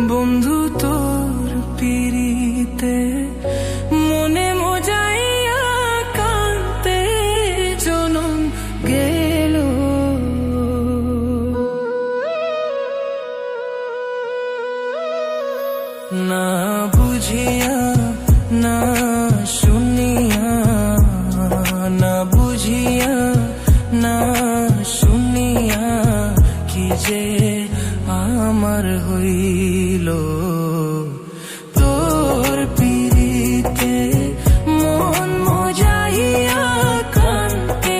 বন্ধু তোর পিরিতে মনে মজাইয়া কান্তে জনম গেল। না বুঝিয়া না শুনিয়া, না বুঝিয়া না শুনিয়া কি যে আমার হইল। তোর পিরিতে মন মজাইয়া কান্তে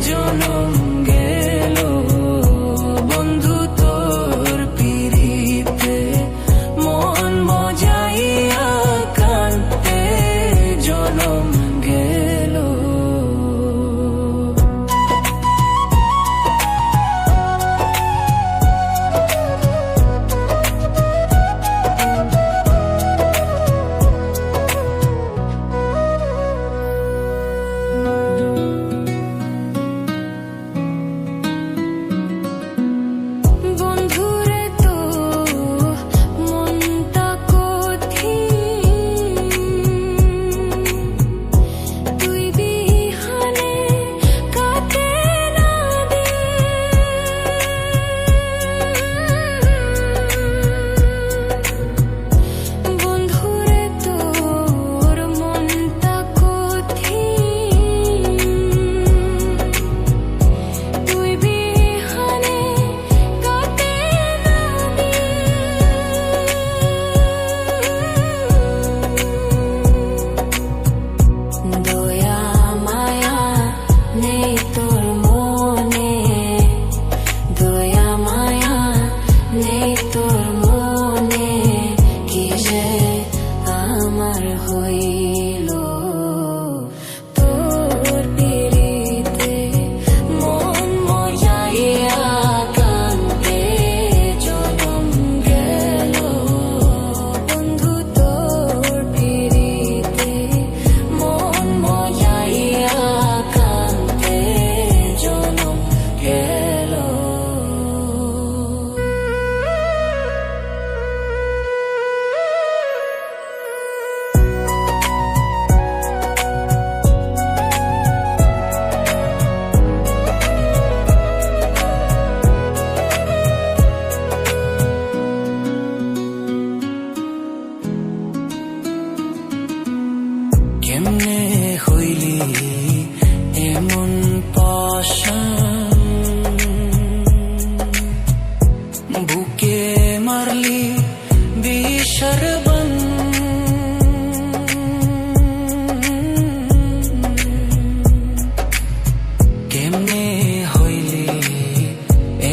জনম গেল। বন্ধু তোর পিরিতে মন মজাইয়া কান্তে জনম গেল। কেমনে হইলি এমন পাশান, বুকে মারলি বিষর বান। কেমনে হইলি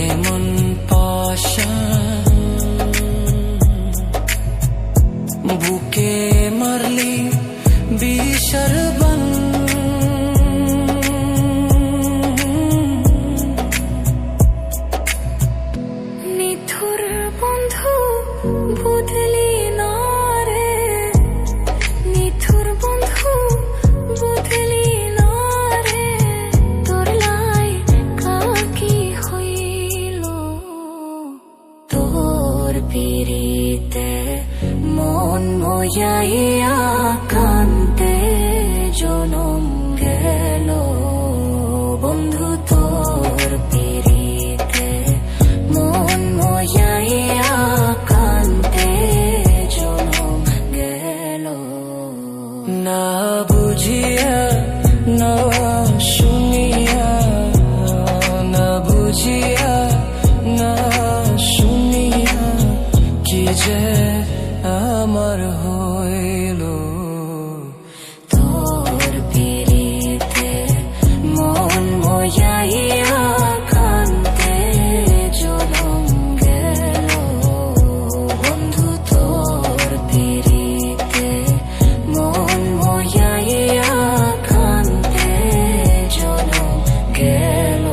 এমন পাশান, বুকে মারলি বিষর বান। নিথুর বন্ধু বদলি না রে, নিথুর বন্ধু বদলি না রে। তোর লাই কাকি হইল, তোর পিরিতে মন মজাইয়া কান্তে জনম গেল। বন্ধু তোর পিরিতে মন মজাইয়া কান্তে জনম গেল। না বুঝিয়া না শুনিয়া, না বুঝিয়া না শুনিয়া কি যে আমার হইল। তোর পিরিতে মন মজাইয়া কান্তে জনম গেল। বন্ধু তোর পিরিতে মন মজাইয়া কান্তে জনম গেল।